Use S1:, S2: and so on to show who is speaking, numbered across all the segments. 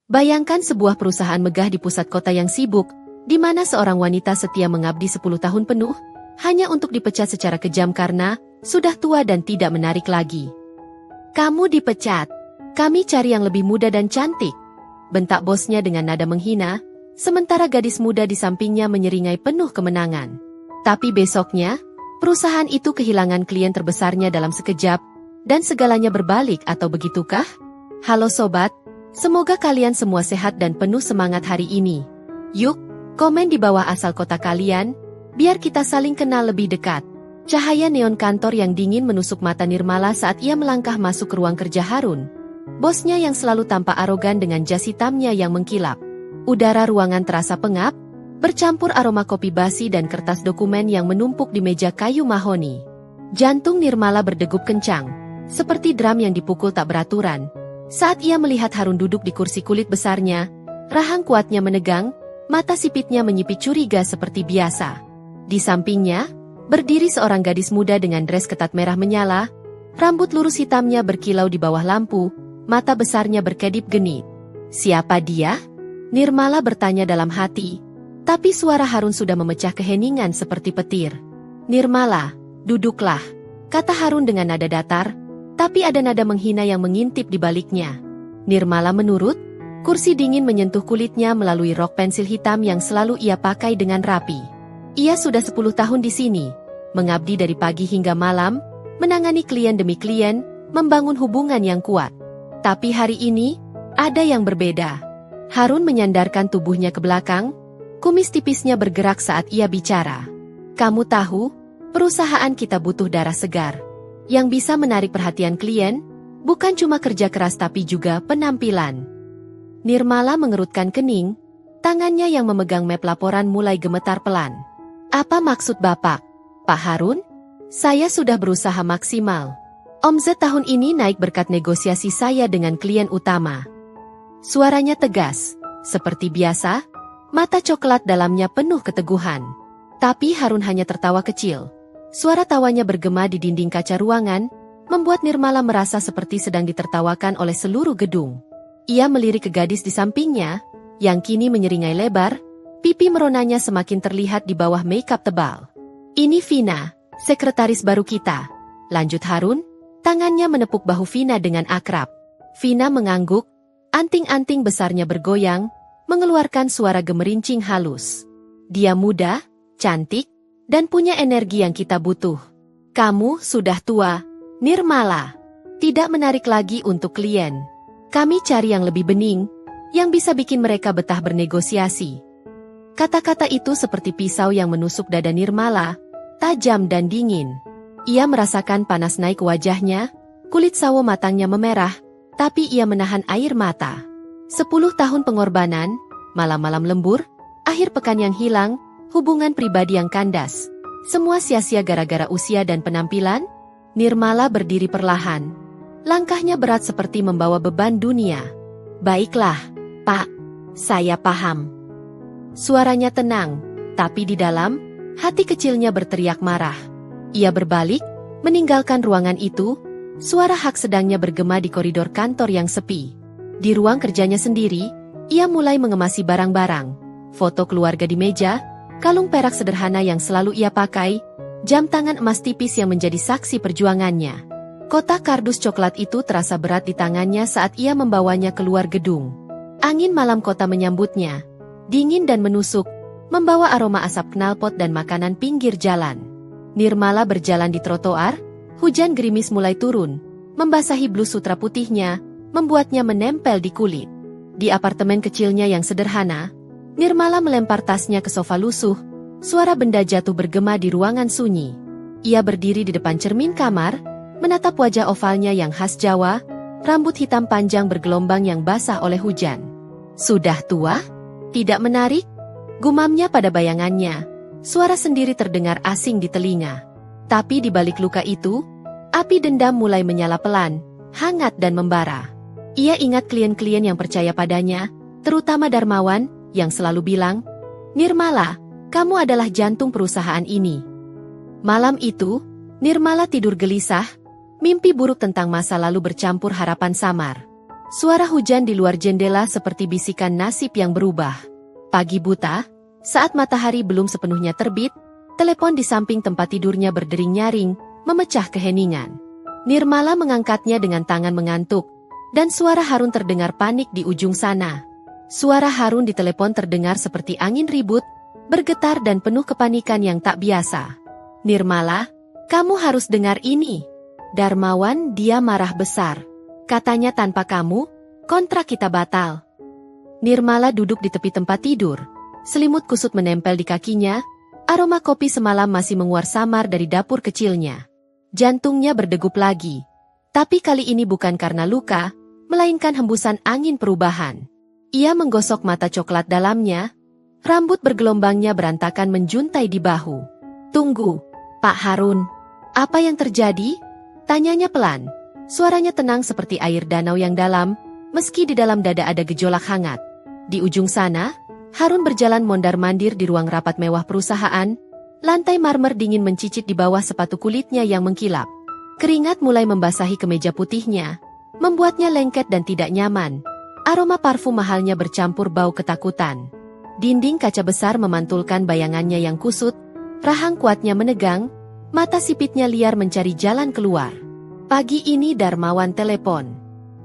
S1: Bayangkan sebuah perusahaan megah di pusat kota yang sibuk, di mana seorang wanita setia mengabdi 10 tahun penuh, hanya untuk dipecat secara kejam karena sudah tua dan tidak menarik lagi. "Kamu dipecat. Kami cari yang lebih muda dan cantik," bentak bosnya dengan nada menghina, sementara gadis muda di sampingnya menyeringai penuh kemenangan. Tapi besoknya, perusahaan itu kehilangan klien terbesarnya dalam sekejap, dan segalanya berbalik, atau begitukah? Halo sobat, semoga kalian semua sehat dan penuh semangat hari ini. Yuk, komen di bawah asal kota kalian, biar kita saling kenal lebih dekat. Cahaya neon kantor yang dingin menusuk mata Nirmala saat ia melangkah masuk ke ruang kerja Harun. Bosnya yang selalu tampak arogan dengan jas hitamnya yang mengkilap. Udara ruangan terasa pengap, bercampur aroma kopi basi dan kertas dokumen yang menumpuk di meja kayu mahoni. Jantung Nirmala berdegup kencang, seperti drum yang dipukul tak beraturan. Saat ia melihat Harun duduk di kursi kulit besarnya, rahang kuatnya menegang, mata sipitnya menyipit curiga seperti biasa. Di sampingnya, berdiri seorang gadis muda dengan dres ketat merah menyala, rambut lurus hitamnya berkilau di bawah lampu, mata besarnya berkedip genit. "Siapa dia?" Nirmala bertanya dalam hati, tapi suara Harun sudah memecah keheningan seperti petir. "Nirmala, duduklah," kata Harun dengan nada datar, tapi ada nada menghina yang mengintip di baliknya. Nirmala menurut, kursi dingin menyentuh kulitnya melalui rok pensil hitam yang selalu ia pakai dengan rapi. Ia sudah 10 tahun di sini, mengabdi dari pagi hingga malam, menangani klien demi klien, membangun hubungan yang kuat. Tapi hari ini, ada yang berbeda. Harun menyandarkan tubuhnya ke belakang, kumis tipisnya bergerak saat ia bicara. "Kamu tahu, perusahaan kita butuh darah segar. Yang bisa menarik perhatian klien, bukan cuma kerja keras tapi juga penampilan." Nirmala mengerutkan kening, tangannya yang memegang map laporan mulai gemetar pelan. "Apa maksud Bapak, Pak Harun? Saya sudah berusaha maksimal. Omzet tahun ini naik berkat negosiasi saya dengan klien utama." Suaranya tegas, seperti biasa, mata coklat dalamnya penuh keteguhan. Tapi Harun hanya tertawa kecil. Suara tawanya bergema di dinding kaca ruangan, membuat Nirmala merasa seperti sedang ditertawakan oleh seluruh gedung. Ia melirik ke gadis di sampingnya, yang kini menyeringai lebar, pipi meronanya semakin terlihat di bawah makeup tebal. "Ini Vina, sekretaris baru kita," lanjut Harun, tangannya menepuk bahu Vina dengan akrab. Vina mengangguk, anting-anting besarnya bergoyang, mengeluarkan suara gemerincing halus. "Dia muda, cantik, dan punya energi yang kita butuh. Kamu sudah tua, Nirmala. Tidak menarik lagi untuk klien. Kami cari yang lebih bening, yang bisa bikin mereka betah bernegosiasi." Kata-kata itu seperti pisau yang menusuk dada Nirmala, tajam dan dingin. Ia merasakan panas naik ke wajahnya, kulit sawo matangnya memerah, tapi ia menahan air mata. 10 tahun pengorbanan, malam-malam lembur, akhir pekan yang hilang, hubungan pribadi yang kandas. Semua sia-sia gara-gara usia dan penampilan? Nirmala berdiri perlahan. Langkahnya berat seperti membawa beban dunia. "Baiklah, Pak. Saya paham." Suaranya tenang, tapi di dalam, hati kecilnya berteriak marah. Ia berbalik, meninggalkan ruangan itu, suara hak sedangnya bergema di koridor kantor yang sepi. Di ruang kerjanya sendiri, ia mulai mengemasi barang-barang. Foto keluarga di meja, kalung perak sederhana yang selalu ia pakai, jam tangan emas tipis yang menjadi saksi perjuangannya. Kotak kardus coklat itu terasa berat di tangannya saat ia membawanya keluar gedung. Angin malam kota menyambutnya, dingin dan menusuk, membawa aroma asap knalpot dan makanan pinggir jalan. Nirmala berjalan di trotoar, hujan gerimis mulai turun, membasahi blus sutra putihnya, membuatnya menempel di kulit. Di apartemen kecilnya yang sederhana, Nirmala melempar tasnya ke sofa lusuh, suara benda jatuh bergema di ruangan sunyi. Ia berdiri di depan cermin kamar, menatap wajah ovalnya yang khas Jawa, rambut hitam panjang bergelombang yang basah oleh hujan. "Sudah tua? Tidak menarik?" gumamnya pada bayangannya. Suara sendiri terdengar asing di telinga. Tapi di balik luka itu, api dendam mulai menyala pelan, hangat dan membara. Ia ingat klien-klien yang percaya padanya, terutama Darmawan, yang selalu bilang, "Nirmala, kamu adalah jantung perusahaan ini." Malam itu, Nirmala tidur gelisah, mimpi buruk tentang masa lalu bercampur harapan samar. Suara hujan di luar jendela seperti bisikan nasib yang berubah. Pagi buta, saat matahari belum sepenuhnya terbit, telepon di samping tempat tidurnya berdering nyaring, memecah keheningan. Nirmala mengangkatnya dengan tangan mengantuk, dan suara Harun terdengar panik di ujung sana. Suara Harun di telepon terdengar seperti angin ribut, bergetar dan penuh kepanikan yang tak biasa. Nirmala, kamu harus dengar ini. Darmawan, dia marah besar. Katanya tanpa kamu, kontrak kita batal. Nirmala duduk di tepi tempat tidur. Selimut kusut menempel di kakinya, aroma kopi semalam masih menguar samar dari dapur kecilnya. Jantungnya berdegup lagi. Tapi kali ini bukan karena luka, melainkan hembusan angin perubahan. Ia menggosok mata coklat dalamnya, rambut bergelombangnya berantakan menjuntai di bahu. Tunggu, Pak Harun. Apa yang terjadi? Tanyanya pelan. Suaranya tenang seperti air danau yang dalam, meski di dalam dada ada gejolak hangat. Di ujung sana, Harun berjalan mondar-mandir di ruang rapat mewah perusahaan, lantai marmer dingin mencicit di bawah sepatu kulitnya yang mengkilap. Keringat mulai membasahi kemeja putihnya, membuatnya lengket dan tidak nyaman. Aroma parfum mahalnya bercampur bau ketakutan. Dinding kaca besar memantulkan bayangannya yang kusut, rahang kuatnya menegang, mata sipitnya liar mencari jalan keluar. Pagi ini Darmawan telepon.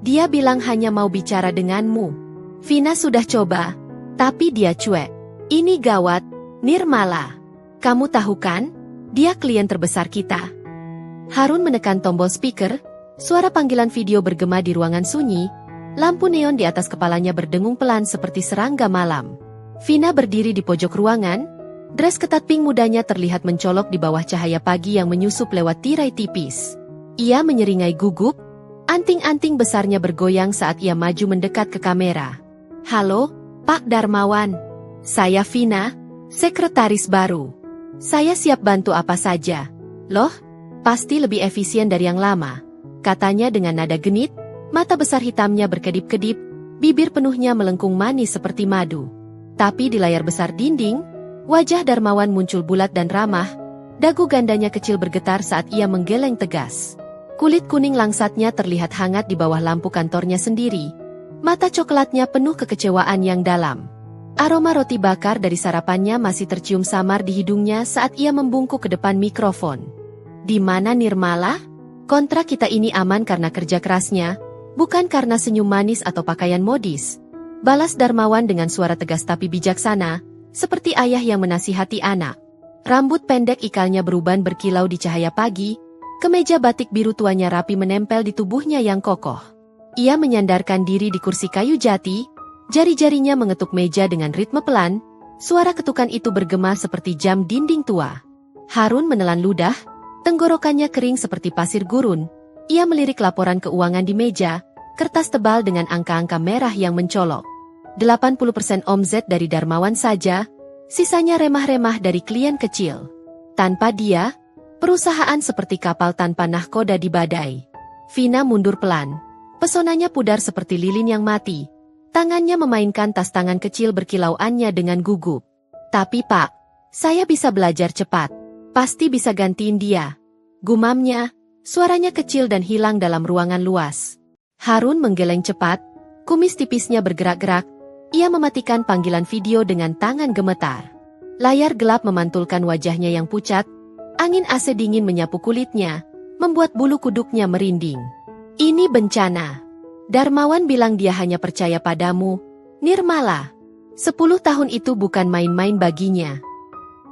S1: Dia bilang hanya mau bicara denganmu. Vina sudah coba, tapi dia cuek. Ini gawat, Nirmala. Kamu tahu kan, dia klien terbesar kita. Harun menekan tombol speaker, suara panggilan video bergema di ruangan sunyi, lampu neon di atas kepalanya berdengung pelan seperti serangga malam. Vina berdiri di pojok ruangan, dress ketat pink mudanya terlihat mencolok di bawah cahaya pagi yang menyusup lewat tirai tipis. Ia menyeringai gugup, anting-anting besarnya bergoyang saat ia maju mendekat ke kamera. Halo, Pak Darmawan. Saya Vina, sekretaris baru. Saya siap bantu apa saja. Loh, pasti lebih efisien dari yang lama, katanya dengan nada genit. Mata besar hitamnya berkedip-kedip, bibir penuhnya melengkung manis seperti madu. Tapi di layar besar dinding, wajah Darmawan muncul bulat dan ramah, dagu gandanya kecil bergetar saat ia menggeleng tegas. Kulit kuning langsatnya terlihat hangat di bawah lampu kantornya sendiri. Mata coklatnya penuh kekecewaan yang dalam. Aroma roti bakar dari sarapannya masih tercium samar di hidungnya saat ia membungkuk ke depan mikrofon. Di mana Nirmala? Kontrak kita ini aman karena kerja kerasnya, bukan karena senyum manis atau pakaian modis. Balas Darmawan dengan suara tegas tapi bijaksana, seperti ayah yang menasihati anak. Rambut pendek ikalnya beruban berkilau di cahaya pagi, kemeja batik biru tuanya rapi menempel di tubuhnya yang kokoh. Ia menyandarkan diri di kursi kayu jati, jari-jarinya mengetuk meja dengan ritme pelan, suara ketukan itu bergema seperti jam dinding tua. Harun menelan ludah, tenggorokannya kering seperti pasir gurun. Ia melirik laporan keuangan di meja, kertas tebal dengan angka-angka merah yang mencolok. 80% omzet dari Darmawan saja, sisanya remah-remah dari klien kecil. Tanpa dia, perusahaan seperti kapal tanpa nahkoda di badai. Vina mundur pelan. Pesonanya pudar seperti lilin yang mati. Tangannya memainkan tas tangan kecil berkilauannya dengan gugup. Tapi Pak, saya bisa belajar cepat. Pasti bisa gantiin dia. Gumamnya. Suaranya kecil dan hilang dalam ruangan luas. Harun menggeleng cepat, kumis tipisnya bergerak-gerak. Ia mematikan panggilan video dengan tangan gemetar. Layar gelap memantulkan wajahnya yang pucat. Angin AC dingin menyapu kulitnya, membuat bulu kuduknya merinding. Ini bencana. Darmawan bilang dia hanya percaya padamu, Nirmala. 10 tahun itu bukan main-main baginya.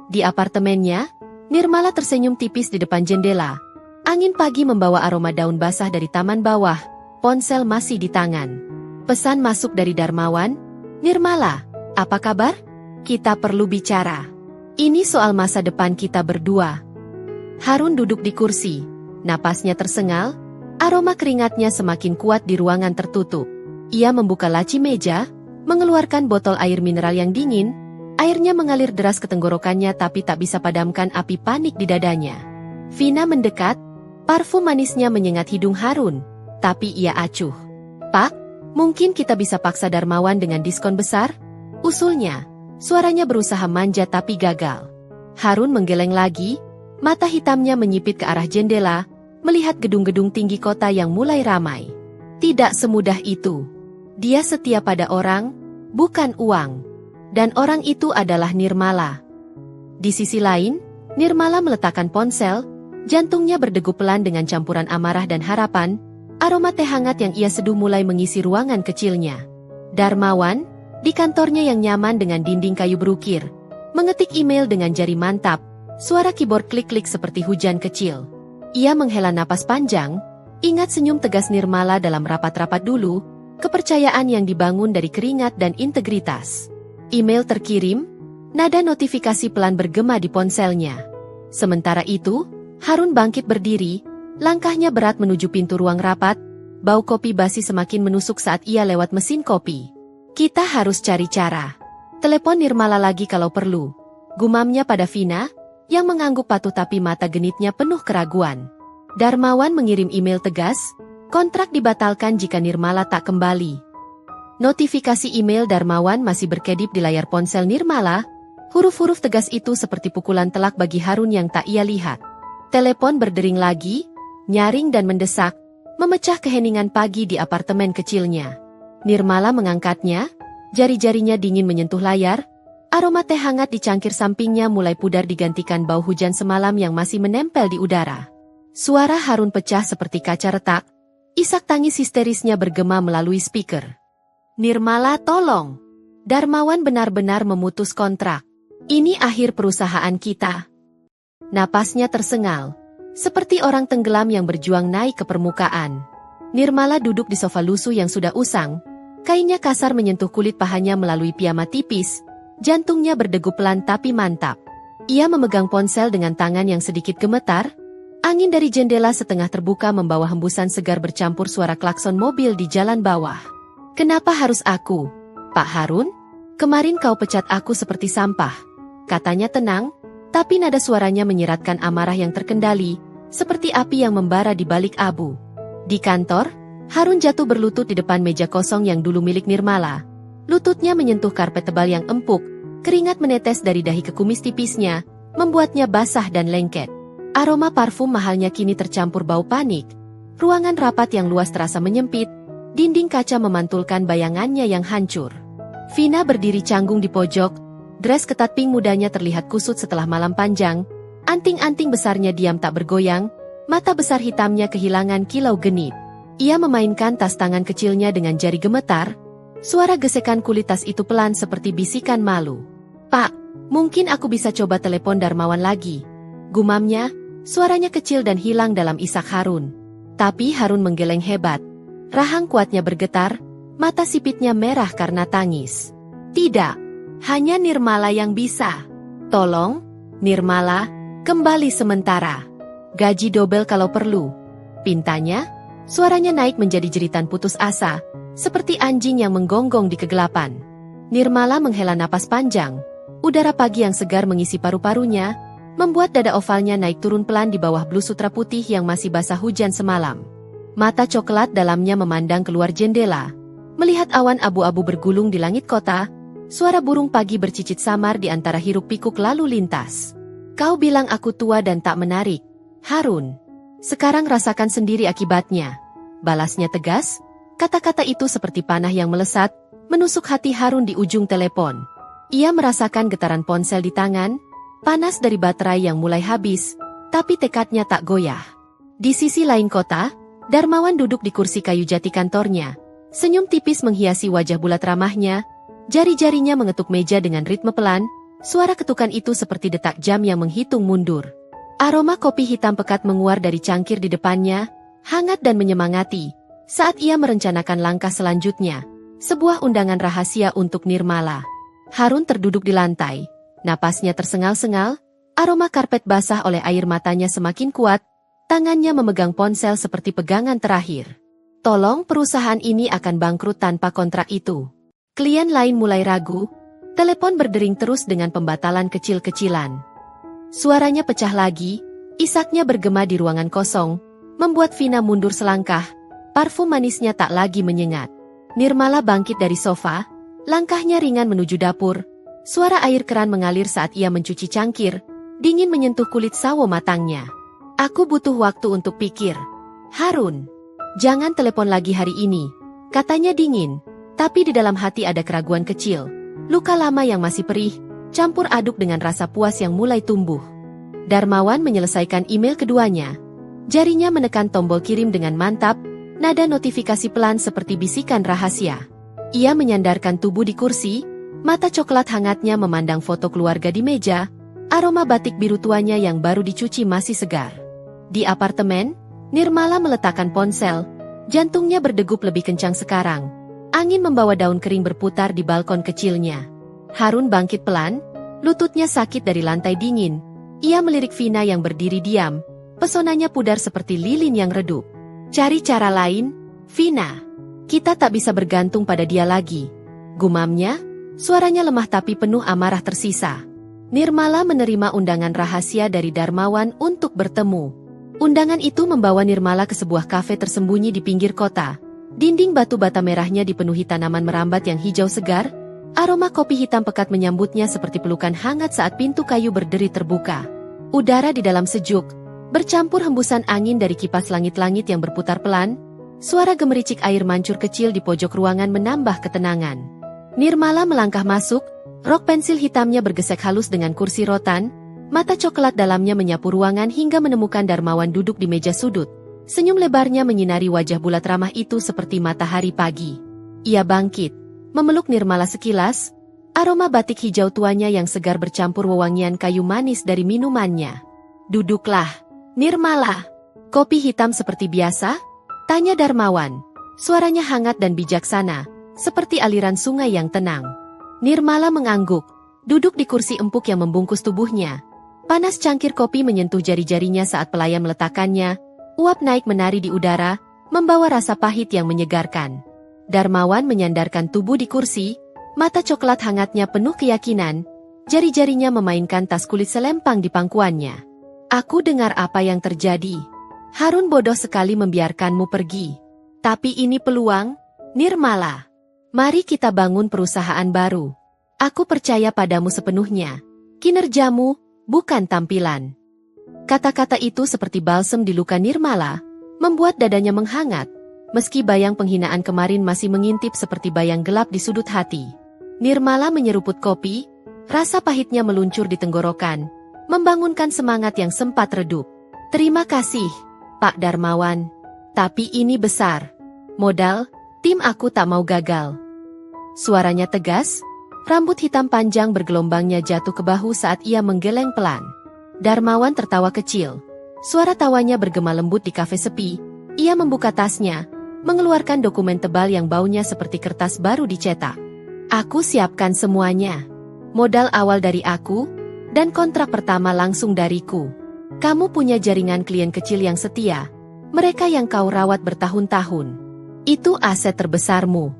S1: Di apartemennya, Nirmala tersenyum tipis di depan jendela. Angin pagi membawa aroma daun basah dari taman bawah, ponsel masih di tangan. Pesan masuk dari Darmawan, Nirmala, apa kabar? Kita perlu bicara. Ini soal masa depan kita berdua. Harun duduk di kursi, napasnya tersengal, aroma keringatnya semakin kuat di ruangan tertutup. Ia membuka laci meja, mengeluarkan botol air mineral yang dingin, airnya mengalir deras ke tenggorokannya tapi tak bisa padamkan api panik di dadanya. Vina mendekat, parfum manisnya menyengat hidung Harun, tapi ia acuh. Pak, mungkin kita bisa paksa Darmawan dengan diskon besar? Usulnya, suaranya berusaha manja tapi gagal. Harun menggeleng lagi, mata hitamnya menyipit ke arah jendela, melihat gedung-gedung tinggi kota yang mulai ramai. Tidak semudah itu. Dia setia pada orang, bukan uang. Dan orang itu adalah Nirmala. Di sisi lain, Nirmala meletakkan ponsel, jantungnya berdegup pelan dengan campuran amarah dan harapan, aroma teh hangat yang ia seduh mulai mengisi ruangan kecilnya. Darmawan, di kantornya yang nyaman dengan dinding kayu berukir, mengetik email dengan jari mantap, suara keyboard klik-klik seperti hujan kecil. Ia menghela napas panjang, ingat senyum tegas Nirmala dalam rapat-rapat dulu, kepercayaan yang dibangun dari keringat dan integritas. Email terkirim, nada notifikasi pelan bergema di ponselnya. Sementara itu, Harun bangkit berdiri, langkahnya berat menuju pintu ruang rapat, bau kopi basi semakin menusuk saat ia lewat mesin kopi. Kita harus cari cara. Telepon Nirmala lagi kalau perlu. Gumamnya pada Vina, yang mengangguk patuh tapi mata genitnya penuh keraguan. Darmawan mengirim email tegas, kontrak dibatalkan jika Nirmala tak kembali. Notifikasi email Darmawan masih berkedip di layar ponsel Nirmala, huruf-huruf tegas itu seperti pukulan telak bagi Harun yang tak ia lihat. Telepon berdering lagi, nyaring dan mendesak, memecah keheningan pagi di apartemen kecilnya. Nirmala mengangkatnya, jari-jarinya dingin menyentuh layar, aroma teh hangat di cangkir sampingnya mulai pudar digantikan bau hujan semalam yang masih menempel di udara. Suara Harun pecah seperti kaca retak, isak tangis histerisnya bergema melalui speaker. Nirmala, tolong. Darmawan benar-benar memutus kontrak. Ini akhir perusahaan kita. Napasnya tersengal, seperti orang tenggelam yang berjuang naik ke permukaan. Nirmala duduk di sofa lusuh yang sudah usang, kainnya kasar menyentuh kulit pahanya melalui piyama tipis, jantungnya berdegup pelan tapi mantap. Ia memegang ponsel dengan tangan yang sedikit gemetar, angin dari jendela setengah terbuka membawa hembusan segar bercampur suara klakson mobil di jalan bawah. Kenapa harus aku, Pak Harun? Kemarin kau pecat aku seperti sampah. Katanya tenang, tapi nada suaranya menyiratkan amarah yang terkendali, seperti api yang membara di balik abu. Di kantor, Harun jatuh berlutut di depan meja kosong yang dulu milik Nirmala. Lututnya menyentuh karpet tebal yang empuk, keringat menetes dari dahi ke kumis tipisnya, membuatnya basah dan lengket. Aroma parfum mahalnya kini tercampur bau panik. Ruangan rapat yang luas terasa menyempit, dinding kaca memantulkan bayangannya yang hancur. Vina berdiri canggung di pojok, dress ketat pink mudanya terlihat kusut setelah malam panjang, anting-anting besarnya diam tak bergoyang, mata besar hitamnya kehilangan kilau genit. Ia memainkan tas tangan kecilnya dengan jari gemetar, suara gesekan kulit tas itu pelan seperti bisikan malu. Pak, mungkin aku bisa coba telepon Darmawan lagi. Gumamnya, suaranya kecil dan hilang dalam isak Harun. Tapi Harun menggeleng hebat. Rahang kuatnya bergetar, mata sipitnya merah karena tangis. Tidak, hanya Nirmala yang bisa. Tolong, Nirmala, kembali sementara. Gaji dobel kalau perlu. Pintanya, suaranya naik menjadi jeritan putus asa, seperti anjing yang menggonggong di kegelapan. Nirmala menghela napas panjang, udara pagi yang segar mengisi paru-parunya, membuat dada ovalnya naik turun pelan di bawah blus sutra putih yang masih basah hujan semalam. Mata coklat dalamnya memandang keluar jendela, melihat awan abu-abu bergulung di langit kota, suara burung pagi bercicit samar di antara hiruk pikuk lalu lintas. Kau bilang aku tua dan tak menarik, Harun. Sekarang rasakan sendiri akibatnya. Balasnya tegas, kata-kata itu seperti panah yang melesat, menusuk hati Harun di ujung telepon. Ia merasakan getaran ponsel di tangan, panas dari baterai yang mulai habis, tapi tekadnya tak goyah. Di sisi lain kota, Darmawan duduk di kursi kayu jati kantornya. Senyum tipis menghiasi wajah bulat ramahnya, jari-jarinya mengetuk meja dengan ritme pelan, suara ketukan itu seperti detak jam yang menghitung mundur. Aroma kopi hitam pekat menguar dari cangkir di depannya, hangat dan menyemangati, saat ia merencanakan langkah selanjutnya, sebuah undangan rahasia untuk Nirmala. Harun terduduk di lantai, napasnya tersengal-sengal, aroma karpet basah oleh air matanya semakin kuat, tangannya memegang ponsel seperti pegangan terakhir. Tolong, perusahaan ini akan bangkrut tanpa kontrak itu. Klien lain mulai ragu, telepon berdering terus dengan pembatalan kecil-kecilan. Suaranya pecah lagi, isaknya bergema di ruangan kosong, membuat Vina mundur selangkah, parfum manisnya tak lagi menyengat. Nirmala bangkit dari sofa, langkahnya ringan menuju dapur, suara air keran mengalir saat ia mencuci cangkir, dingin menyentuh kulit sawo matangnya. Aku butuh waktu untuk pikir. Harun. Jangan telepon lagi hari ini, katanya dingin. Tapi di dalam hati ada keraguan kecil. Luka lama yang masih perih, campur aduk dengan rasa puas yang mulai tumbuh. Darmawan menyelesaikan email keduanya. Jarinya menekan tombol kirim dengan mantap, nada notifikasi pelan seperti bisikan rahasia. Ia menyandarkan tubuh di kursi, mata coklat hangatnya memandang foto keluarga di meja, aroma batik biru tuanya yang baru dicuci masih segar. Di apartemen, Nirmala meletakkan ponsel, jantungnya berdegup lebih kencang sekarang. Angin membawa daun kering berputar di balkon kecilnya. Harun bangkit pelan, lututnya sakit dari lantai dingin. Ia melirik Vina yang berdiri diam, pesonanya pudar seperti lilin yang redup. Cari cara lain, Vina. Kita tak bisa bergantung pada dia lagi. Gumamnya, suaranya lemah tapi penuh amarah tersisa. Nirmala menerima undangan rahasia dari Darmawan untuk bertemu. Undangan itu membawa Nirmala ke sebuah kafe tersembunyi di pinggir kota. Dinding batu bata merahnya dipenuhi tanaman merambat yang hijau segar. Aroma kopi hitam pekat menyambutnya seperti pelukan hangat saat pintu kayu berderi terbuka. Udara di dalam sejuk, bercampur hembusan angin dari kipas langit-langit yang berputar pelan. Suara gemericik air mancur kecil di pojok ruangan menambah ketenangan. Nirmala melangkah masuk, rok pensil hitamnya bergesek halus dengan kursi rotan, mata coklat dalamnya menyapu ruangan hingga menemukan Darmawan duduk di meja sudut. Senyum lebarnya menyinari wajah bulat ramah itu seperti matahari pagi. Ia bangkit, memeluk Nirmala sekilas, aroma batik hijau tuanya yang segar bercampur wewangian kayu manis dari minumannya. Duduklah, Nirmala. Kopi hitam seperti biasa? Tanya Darmawan. Suaranya hangat dan bijaksana, seperti aliran sungai yang tenang. Nirmala mengangguk, duduk di kursi empuk yang membungkus tubuhnya. Panas cangkir kopi menyentuh jari-jarinya saat pelayan meletakkannya, uap naik menari di udara, membawa rasa pahit yang menyegarkan. Darmawan menyandarkan tubuh di kursi, mata coklat hangatnya penuh keyakinan, jari-jarinya memainkan tas kulit selempang di pangkuannya. Aku dengar apa yang terjadi. Harun bodoh sekali membiarkanmu pergi. Tapi ini peluang, Nirmala. Mari kita bangun perusahaan baru. Aku percaya padamu sepenuhnya. Kinerjamu, bukan tampilan. Kata-kata itu seperti balsem di luka Nirmala, membuat dadanya menghangat, meski bayang penghinaan kemarin masih mengintip seperti bayang gelap di sudut hati. Nirmala menyeruput kopi, rasa pahitnya meluncur di tenggorokan, membangunkan semangat yang sempat redup. Terima kasih, Pak Darmawan. Tapi ini besar. Modal, tim aku tak mau gagal. Suaranya tegas, rambut hitam panjang bergelombangnya jatuh ke bahu saat ia menggeleng pelan. Darmawan tertawa kecil. Suara tawanya bergema lembut di kafe sepi. Ia membuka tasnya, mengeluarkan dokumen tebal yang baunya seperti kertas baru dicetak. Aku siapkan semuanya. Modal awal dari aku, dan kontrak pertama langsung dariku. Kamu punya jaringan klien kecil yang setia, mereka yang kau rawat bertahun-tahun. Itu aset terbesarmu.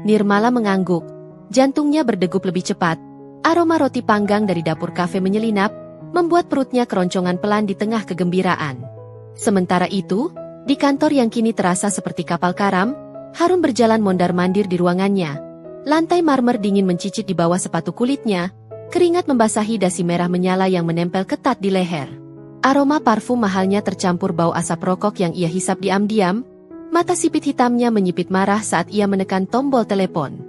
S1: Nirmala mengangguk, jantungnya berdegup lebih cepat. Aroma roti panggang dari dapur kafe menyelinap, membuat perutnya keroncongan pelan di tengah kegembiraan. Sementara itu, di kantor yang kini terasa seperti kapal karam, Harun berjalan mondar-mandir di ruangannya. Lantai marmer dingin mencicit di bawah sepatu kulitnya, keringat membasahi dasi merah menyala yang menempel ketat di leher. Aroma parfum mahalnya tercampur bau asap rokok yang ia hisap diam-diam, mata sipit hitamnya menyipit marah saat ia menekan tombol telepon.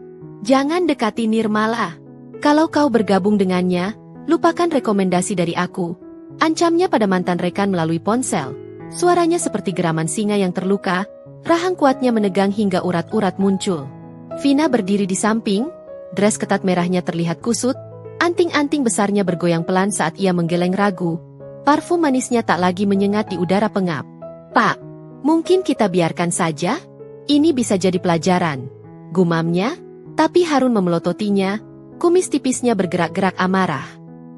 S1: Jangan dekati Nirmala. Kalau kau bergabung dengannya, lupakan rekomendasi dari aku. Ancamnya pada mantan rekan melalui ponsel. Suaranya seperti geraman singa yang terluka, rahang kuatnya menegang hingga urat-urat muncul. Vina berdiri di samping, dres ketat merahnya terlihat kusut, anting-anting besarnya bergoyang pelan saat ia menggeleng ragu. Parfum manisnya tak lagi menyengat di udara pengap. Pak, mungkin kita biarkan saja? Ini bisa jadi pelajaran. Gumamnya, tapi Harun memelototinya, kumis tipisnya bergerak-gerak amarah.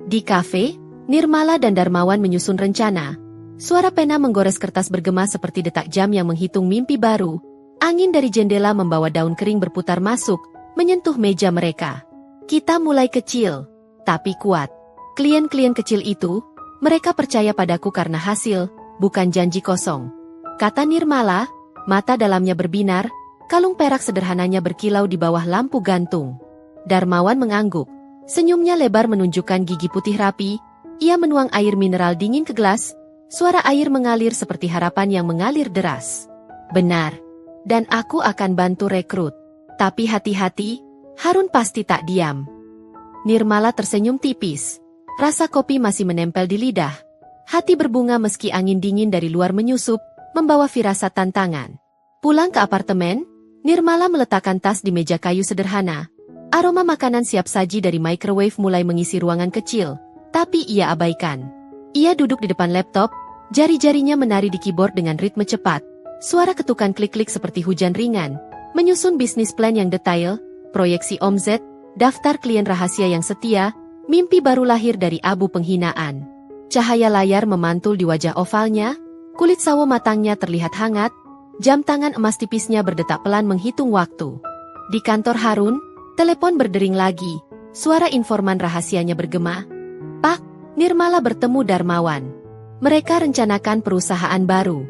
S1: Di kafe, Nirmala dan Darmawan menyusun rencana. Suara pena menggores kertas bergema seperti detak jam yang menghitung mimpi baru. Angin dari jendela membawa daun kering berputar masuk, menyentuh meja mereka. Kita mulai kecil, tapi kuat. Klien-klien kecil itu, mereka percaya padaku karena hasil, bukan janji kosong. Kata Nirmala, mata dalamnya berbinar, kalung perak sederhananya berkilau di bawah lampu gantung. Darmawan mengangguk, senyumnya lebar menunjukkan gigi putih rapi, ia menuang air mineral dingin ke gelas, suara air mengalir seperti harapan yang mengalir deras. Benar. Dan aku akan bantu rekrut. Tapi hati-hati, Harun pasti tak diam. Nirmala tersenyum tipis. Rasa kopi masih menempel di lidah. Hati berbunga meski angin dingin dari luar menyusup, membawa firasat tantangan. Pulang ke apartemen, Nirmala meletakkan tas di meja kayu sederhana. Aroma makanan siap saji dari microwave mulai mengisi ruangan kecil, tapi ia abaikan. Ia duduk di depan laptop, jari-jarinya menari di keyboard dengan ritme cepat. Suara ketukan klik-klik seperti hujan ringan, menyusun bisnis plan yang detail, proyeksi omzet, daftar klien rahasia yang setia, mimpi baru lahir dari abu penghinaan. Cahaya layar memantul di wajah ovalnya, kulit sawo matangnya terlihat hangat, jam tangan emas tipisnya berdetak pelan menghitung waktu. Di kantor Harun, telepon berdering lagi, suara informan rahasianya bergema. Pak, Nirmala bertemu Darmawan. Mereka rencanakan perusahaan baru.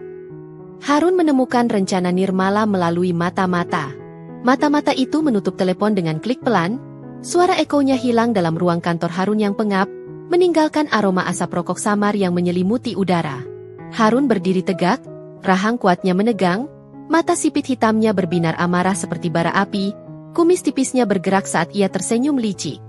S1: Harun menemukan rencana Nirmala melalui mata-mata. Mata-mata itu menutup telepon dengan klik pelan, suara ekonya hilang dalam ruang kantor Harun yang pengap, meninggalkan aroma asap rokok samar yang menyelimuti udara. Harun berdiri tegak, rahang kuatnya menegang, mata sipit hitamnya berbinar amarah seperti bara api, kumis tipisnya bergerak saat ia tersenyum licik.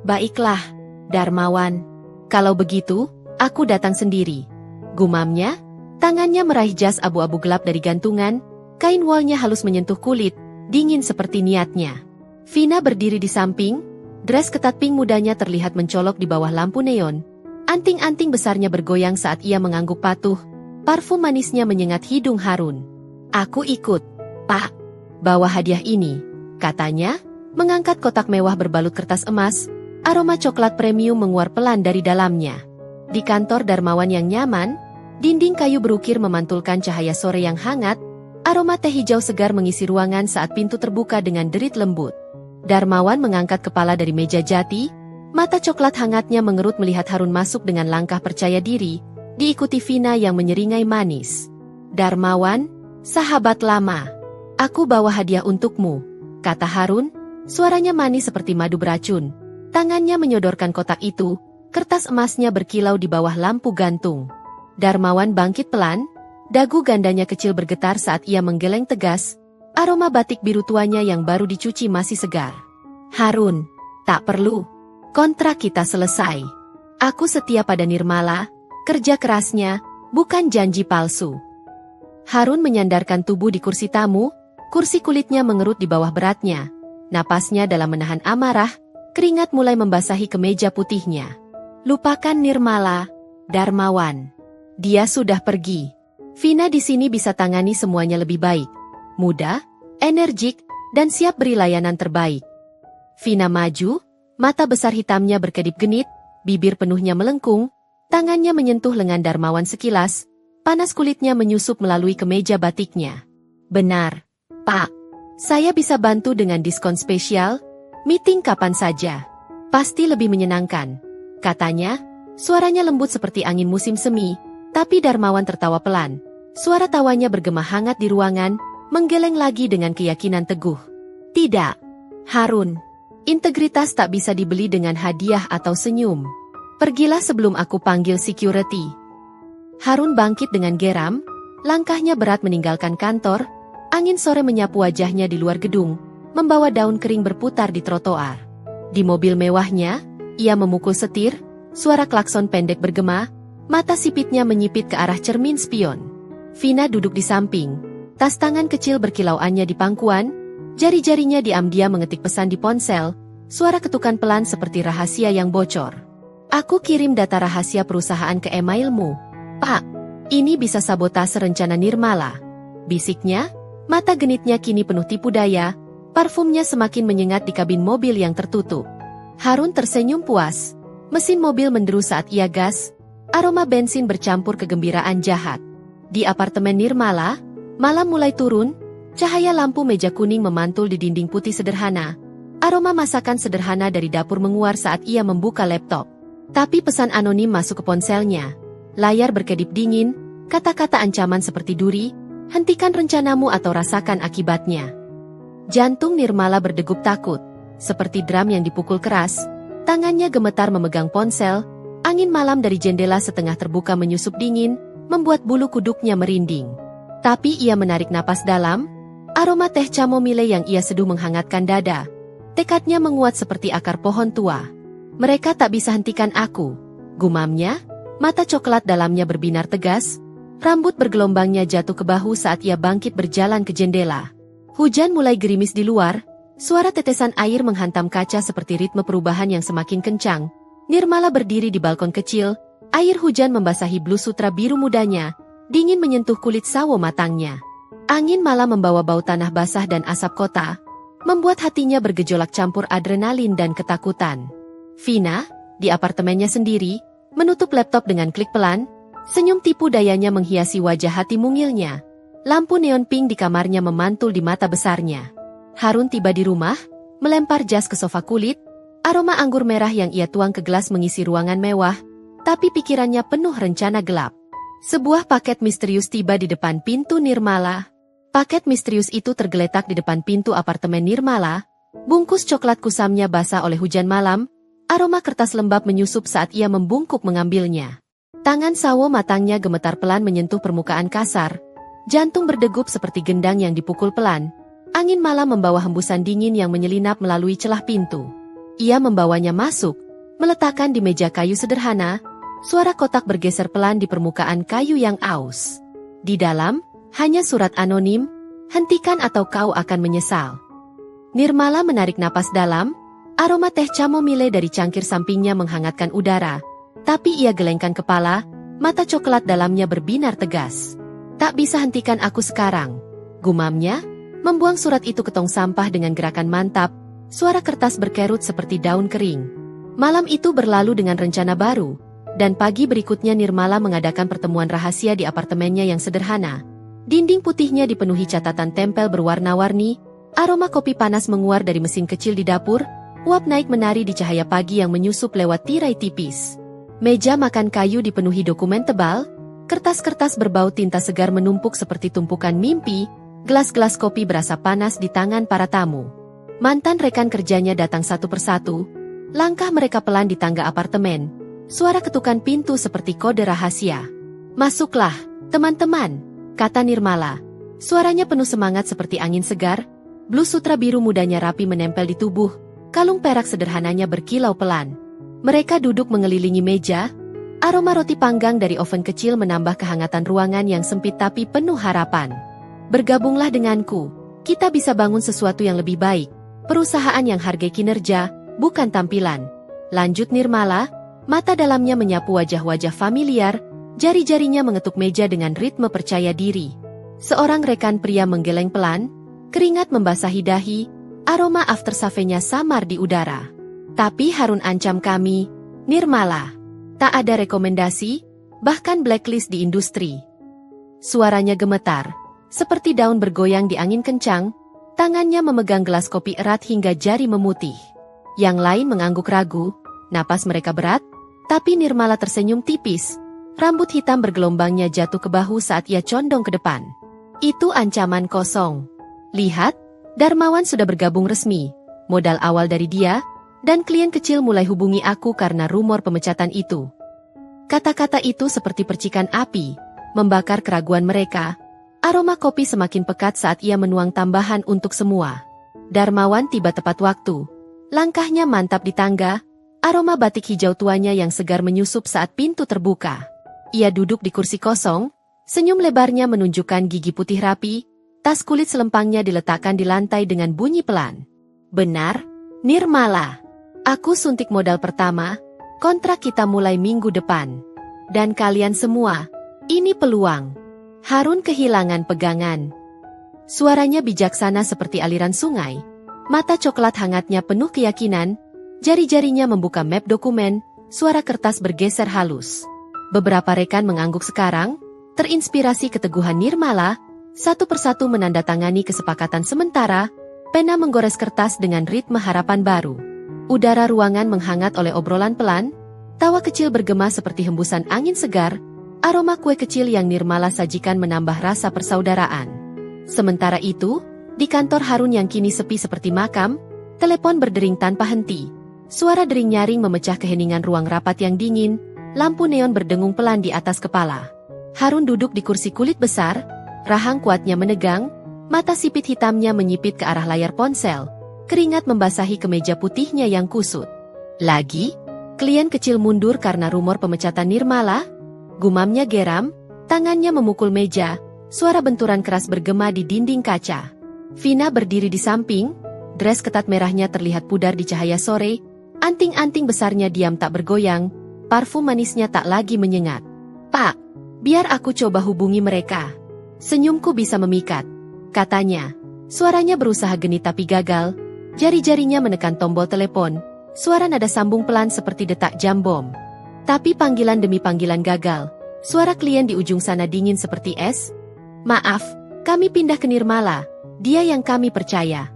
S1: Baiklah, Darmawan. Kalau begitu, aku datang sendiri. Gumamnya, tangannya meraih jas abu-abu gelap dari gantungan, kain wolnya halus menyentuh kulit, dingin seperti niatnya. Vina berdiri di samping, dress ketat pink mudanya terlihat mencolok di bawah lampu neon. Anting-anting besarnya bergoyang saat ia mengangguk patuh, parfum manisnya menyengat hidung Harun. Aku ikut, Pak. Bawa hadiah ini, katanya, mengangkat kotak mewah berbalut kertas emas, aroma coklat premium menguar pelan dari dalamnya. Di kantor Darmawan yang nyaman, dinding kayu berukir memantulkan cahaya sore yang hangat, aroma teh hijau segar mengisi ruangan saat pintu terbuka dengan derit lembut. Darmawan mengangkat kepala dari meja jati, mata coklat hangatnya mengerut melihat Harun masuk dengan langkah percaya diri, diikuti Vina yang menyeringai manis. Darmawan, sahabat lama, aku bawa hadiah untukmu, kata Harun, suaranya manis seperti madu beracun. Tangannya menyodorkan kotak itu, kertas emasnya berkilau di bawah lampu gantung. Darmawan bangkit pelan, dagu gandanya kecil bergetar saat ia menggeleng tegas, aroma batik biru tuanya yang baru dicuci masih segar. Harun, tak perlu. Kontrak kita selesai. Aku setia pada Nirmala, kerja kerasnya, bukan janji palsu. Harun menyandarkan tubuh di kursi tamu, kursi kulitnya mengerut di bawah beratnya. Napasnya dalam menahan amarah, keringat mulai membasahi kemeja putihnya. Lupakan Nirmala, Darmawan. Dia sudah pergi. Vina di sini bisa tangani semuanya lebih baik. Muda, energik, dan siap beri layanan terbaik. Vina maju, mata besar hitamnya berkedip genit, bibir penuhnya melengkung, tangannya menyentuh lengan Darmawan sekilas, panas kulitnya menyusup melalui kemeja batiknya. Benar, Pak. Saya bisa bantu dengan diskon spesial, meeting kapan saja. Pasti lebih menyenangkan, katanya, suaranya lembut seperti angin musim semi, tapi Darmawan tertawa pelan. Suara tawanya bergema hangat di ruangan, menggeleng lagi dengan keyakinan teguh. Tidak, Harun. Integritas tak bisa dibeli dengan hadiah atau senyum. Pergilah sebelum aku panggil security. Harun bangkit dengan geram, langkahnya berat meninggalkan kantor, angin sore menyapu wajahnya di luar gedung, membawa daun kering berputar di trotoar. Di mobil mewahnya, ia memukul setir, suara klakson pendek bergema, mata sipitnya menyipit ke arah cermin spion. Vina duduk di samping, tas tangan kecil berkilauannya di pangkuan, jari-jarinya diam-diam mengetik pesan di ponsel, suara ketukan pelan seperti rahasia yang bocor. Aku kirim data rahasia perusahaan ke emailmu. Pak, ini bisa sabotase rencana Nirmala. Bisiknya, mata genitnya kini penuh tipu daya, parfumnya semakin menyengat di kabin mobil yang tertutup. Harun tersenyum puas, mesin mobil menderu saat ia gas, aroma bensin bercampur kegembiraan jahat. Di apartemen Nirmala, malam mulai turun, cahaya lampu meja kuning memantul di dinding putih sederhana. Aroma masakan sederhana dari dapur menguar saat ia membuka laptop. Tapi pesan anonim masuk ke ponselnya. Layar berkedip dingin, kata-kata ancaman seperti duri, hentikan rencanamu atau rasakan akibatnya. Jantung Nirmala berdegup takut, seperti drum yang dipukul keras. Tangannya gemetar memegang ponsel, angin malam dari jendela setengah terbuka menyusup dingin, membuat bulu kuduknya merinding. Tapi ia menarik napas dalam, aroma teh chamomile yang ia seduh menghangatkan dada. Tekadnya menguat seperti akar pohon tua. Mereka tak bisa hentikan aku, gumamnya, mata coklat dalamnya berbinar tegas, rambut bergelombangnya jatuh ke bahu saat ia bangkit berjalan ke jendela. Hujan mulai gerimis di luar, suara tetesan air menghantam kaca seperti ritme perubahan yang semakin kencang. Nirmala berdiri di balkon kecil, air hujan membasahi blus sutra biru mudanya, dingin menyentuh kulit sawo matangnya. Angin malam membawa bau tanah basah dan asap kota, membuat hatinya bergejolak campur adrenalin dan ketakutan. Vina, di apartemennya sendiri, menutup laptop dengan klik pelan, senyum tipu dayanya menghiasi wajah hati mungilnya. Lampu neon pink di kamarnya memantul di mata besarnya. Harun tiba di rumah, melempar jas ke sofa kulit, aroma anggur merah yang ia tuang ke gelas mengisi ruangan mewah, tapi pikirannya penuh rencana gelap. Sebuah paket misterius tiba di depan pintu Nirmala. Paket misterius itu tergeletak di depan pintu apartemen Nirmala, bungkus coklat kusamnya basah oleh hujan malam, aroma kertas lembab menyusup saat ia membungkuk mengambilnya. Tangan sawo matangnya gemetar pelan menyentuh permukaan kasar, jantung berdegup seperti gendang yang dipukul pelan. Angin malam membawa hembusan dingin yang menyelinap melalui celah pintu. Ia membawanya masuk, meletakkan di meja kayu sederhana, suara kotak bergeser pelan di permukaan kayu yang aus. Di dalam, hanya surat anonim, hentikan atau kau akan menyesal. Nirmala menarik napas dalam, aroma teh chamomile dari cangkir sampingnya menghangatkan udara, tapi ia gelengkan kepala, mata coklat dalamnya berbinar tegas. Tak bisa hentikan aku sekarang, gumamnya, membuang surat itu ke tong sampah dengan gerakan mantap, suara kertas berkerut seperti daun kering. Malam itu berlalu dengan rencana baru, dan pagi berikutnya Nirmala mengadakan pertemuan rahasia di apartemennya yang sederhana. Dinding putihnya dipenuhi catatan tempel berwarna-warni, aroma kopi panas menguar dari mesin kecil di dapur, uap naik menari di cahaya pagi yang menyusup lewat tirai tipis. Meja makan kayu dipenuhi dokumen tebal, kertas-kertas berbau tinta segar menumpuk seperti tumpukan mimpi, gelas-gelas kopi berasa panas di tangan para tamu. Mantan rekan kerjanya datang satu persatu, langkah mereka pelan di tangga apartemen, suara ketukan pintu seperti kode rahasia. Masuklah, teman-teman, kata Nirmala. Suaranya penuh semangat seperti angin segar, blus sutra biru mudanya rapi menempel di tubuh, kalung perak sederhananya berkilau pelan. Mereka duduk mengelilingi meja, aroma roti panggang dari oven kecil menambah kehangatan ruangan yang sempit tapi penuh harapan. Bergabunglah denganku, kita bisa bangun sesuatu yang lebih baik, perusahaan yang hargai kinerja, bukan tampilan. Lanjut Nirmala, mata dalamnya menyapu wajah-wajah familiar, jari-jarinya mengetuk meja dengan ritme percaya diri. Seorang rekan pria menggeleng pelan, keringat membasahi dahi, aroma aftersave-nya samar di udara. Tapi Harun ancam kami, Nirmala. Tak ada rekomendasi, bahkan blacklist di industri. Suaranya gemetar, seperti daun bergoyang di angin kencang, tangannya memegang gelas kopi erat hingga jari memutih. Yang lain mengangguk ragu, napas mereka berat, tapi Nirmala tersenyum tipis, rambut hitam bergelombangnya jatuh ke bahu saat ia condong ke depan. Itu ancaman kosong. Lihat, Darmawan sudah bergabung resmi, modal awal dari dia, dan klien kecil mulai hubungi aku karena rumor pemecatan itu. Kata-kata itu seperti percikan api, membakar keraguan mereka. Aroma kopi semakin pekat saat ia menuang tambahan untuk semua. Darmawan tiba tepat waktu. Langkahnya mantap di tangga, aroma batik hijau tuanya yang segar menyusup saat pintu terbuka. Ia duduk di kursi kosong, senyum lebarnya menunjukkan gigi putih rapi, tas kulit selempangnya diletakkan di lantai dengan bunyi pelan. Benar, Nirmala. Aku suntik modal pertama, kontrak kita mulai minggu depan. Dan kalian semua, ini peluang. Harun kehilangan pegangan. Suaranya bijaksana seperti aliran sungai. Mata coklat hangatnya penuh keyakinan, jari-jarinya membuka map dokumen, suara kertas bergeser halus. Beberapa rekan mengangguk sekarang, terinspirasi keteguhan Nirmala, satu persatu menandatangani kesepakatan sementara, pena menggores kertas dengan ritme harapan baru. Udara ruangan menghangat oleh obrolan pelan, tawa kecil bergema seperti hembusan angin segar, aroma kue kecil yang Nirmala sajikan menambah rasa persaudaraan. Sementara itu, di kantor Harun yang kini sepi seperti makam, telepon berdering tanpa henti. Suara dering nyaring memecah keheningan ruang rapat yang dingin, lampu neon berdengung pelan di atas kepala. Harun duduk di kursi kulit besar, Rahang kuatnya menegang, mata sipit hitamnya menyipit ke arah layar ponsel, keringat membasahi kemeja putihnya yang kusut. Lagi? Klien kecil mundur karena rumor pemecatan Nirmala? Gumamnya geram, tangannya memukul meja, suara benturan keras bergema di dinding kaca. Vina berdiri di samping, dress ketat merahnya terlihat pudar di cahaya sore, anting-anting besarnya diam tak bergoyang, parfum manisnya tak lagi menyengat. "Pak, biar aku coba hubungi mereka. Senyumku bisa memikat," katanya. Suaranya berusaha genit tapi gagal, jari-jarinya menekan tombol telepon, suara nada sambung pelan seperti detak jam bom. Tapi panggilan demi panggilan gagal, suara klien di ujung sana dingin seperti es. "Maaf, kami pindah ke Nirmala, dia yang kami percaya."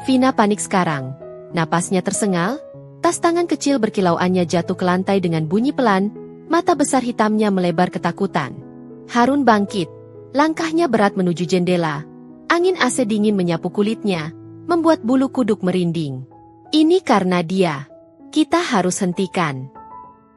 S1: Vina panik sekarang, napasnya tersengal, tas tangan kecil berkilauannya jatuh ke lantai dengan bunyi pelan, mata besar hitamnya melebar ketakutan. Harun bangkit, langkahnya berat menuju jendela, angin AC dingin menyapu kulitnya, membuat bulu kuduk merinding. Ini karena dia. Kita harus hentikan.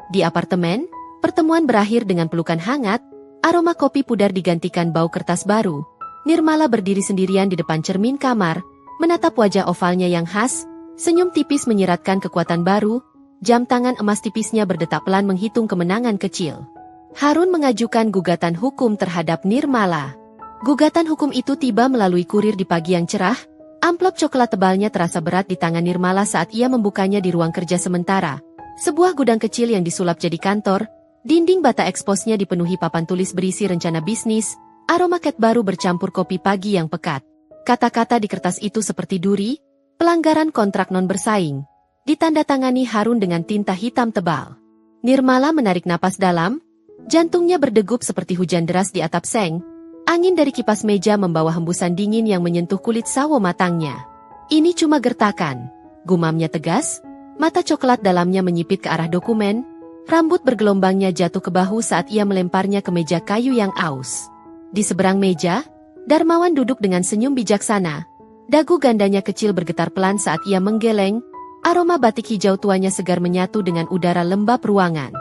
S1: Di apartemen, pertemuan berakhir dengan pelukan hangat, aroma kopi pudar digantikan bau kertas baru. Nirmala berdiri sendirian di depan cermin kamar, menatap wajah ovalnya yang khas, senyum tipis menyiratkan kekuatan baru, jam tangan emas tipisnya berdetak pelan menghitung kemenangan kecil. Harun mengajukan gugatan hukum terhadap Nirmala. Gugatan hukum itu tiba melalui kurir di pagi yang cerah, amplop coklat tebalnya terasa berat di tangan Nirmala saat ia membukanya di ruang kerja sementara. Sebuah gudang kecil yang disulap jadi kantor, dinding bata eksposnya dipenuhi papan tulis berisi rencana bisnis, aroma cat baru bercampur kopi pagi yang pekat. Kata-kata di kertas itu seperti duri, pelanggaran kontrak non-bersaing, ditandatangani Harun dengan tinta hitam tebal. Nirmala menarik napas dalam, jantungnya berdegup seperti hujan deras di atap seng, angin dari kipas meja membawa hembusan dingin yang menyentuh kulit sawo matangnya. "Ini cuma gertakan," gumamnya tegas, mata coklat dalamnya menyipit ke arah dokumen, rambut bergelombangnya jatuh ke bahu saat ia melemparnya ke meja kayu yang aus. Di seberang meja, Darmawan duduk dengan senyum bijaksana. Dagu gandanya kecil bergetar pelan saat ia menggeleng, aroma batik hijau tuanya segar menyatu dengan udara lembab ruangan.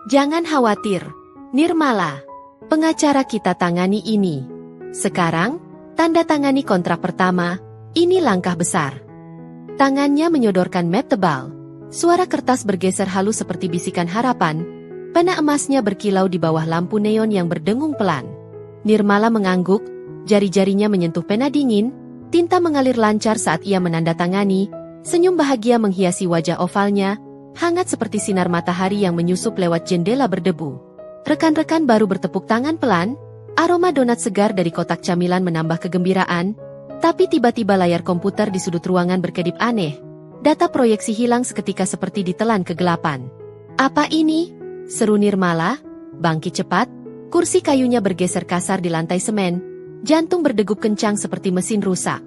S1: "Jangan khawatir, Nirmala. Pengacara kita tangani ini. Sekarang, tanda tangani kontrak pertama, ini langkah besar." Tangannya menyodorkan map tebal. Suara kertas bergeser halus seperti bisikan harapan, pena emasnya berkilau di bawah lampu neon yang berdengung pelan. Nirmala mengangguk, jari-jarinya menyentuh pena dingin, tinta mengalir lancar saat ia menandatangani, senyum bahagia menghiasi wajah ovalnya, hangat seperti sinar matahari yang menyusup lewat jendela berdebu. Rekan-rekan baru bertepuk tangan pelan, aroma donat segar dari kotak camilan menambah kegembiraan, tapi tiba-tiba layar komputer di sudut ruangan berkedip aneh. Data proyeksi hilang seketika seperti ditelan kegelapan. "Apa ini?" seru Nirmala, bangkit cepat, kursi kayunya bergeser kasar di lantai semen, jantung berdegup kencang seperti mesin rusak.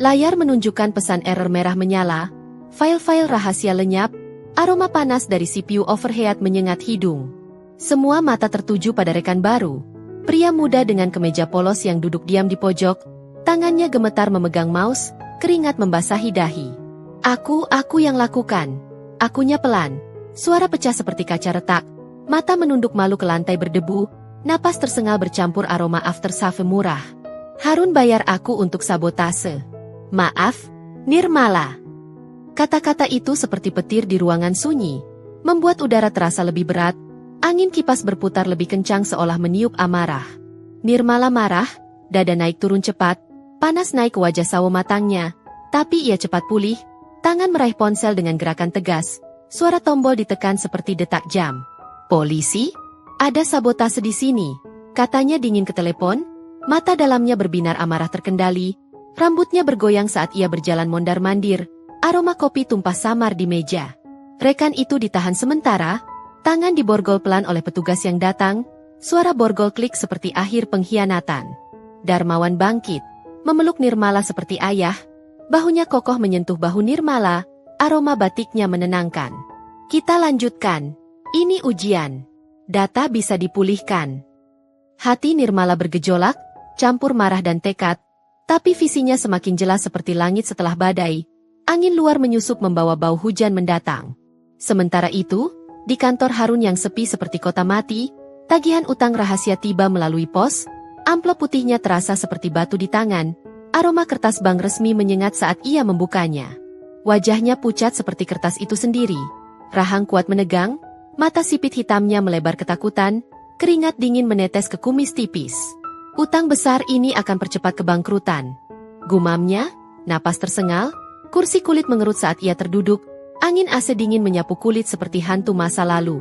S1: Layar menunjukkan pesan error merah menyala, file-file rahasia lenyap, aroma panas dari CPU overhead menyengat hidung. Semua mata tertuju pada rekan baru, pria muda dengan kemeja polos yang duduk diam di pojok, tangannya gemetar memegang mouse, keringat membasahi dahi. Aku yang lakukan. Akunya pelan. Suara pecah seperti kaca retak, mata menunduk malu ke lantai berdebu, napas tersengal bercampur aroma aftershave murah. "Harun bayar aku untuk sabotase. Maaf, Nirmala." Kata-kata itu seperti petir di ruangan sunyi, membuat udara terasa lebih berat, angin kipas berputar lebih kencang seolah meniup amarah. Nirmala marah, dada naik turun cepat, panas naik ke wajah sawo matangnya, tapi ia cepat pulih, tangan meraih ponsel dengan gerakan tegas, suara tombol ditekan seperti detak jam. "Polisi? Ada sabotase di sini," katanya dingin ke telepon, mata dalamnya berbinar amarah terkendali, rambutnya bergoyang saat ia berjalan mondar-mandir, aroma kopi tumpah samar di meja. Rekan itu ditahan sementara, tangan diborgol pelan oleh petugas yang datang, suara borgol klik seperti akhir pengkhianatan. Darmawan bangkit, memeluk Nirmala seperti ayah, bahunya kokoh menyentuh bahu Nirmala, aroma batiknya menenangkan. "Kita lanjutkan. Ini ujian. Data bisa dipulihkan." Hati Nirmala bergejolak, campur marah dan tekad, tapi visinya semakin jelas seperti langit setelah badai. Angin luar menyusup membawa bau hujan mendatang. Sementara itu, di kantor Harun yang sepi seperti kota mati, tagihan utang rahasia tiba melalui pos, Amplop putihnya terasa seperti batu di tangan. Aroma kertas bank resmi menyengat saat ia membukanya. Wajahnya pucat seperti kertas itu sendiri. Rahang kuat menegang, mata sipit hitamnya melebar ketakutan, keringat dingin menetes ke kumis tipis. Utang besar ini akan percepat kebangkrutan. Gumamnya, napas tersengal, kursi kulit mengerut saat ia terduduk, angin AC dingin menyapu kulit seperti hantu masa lalu.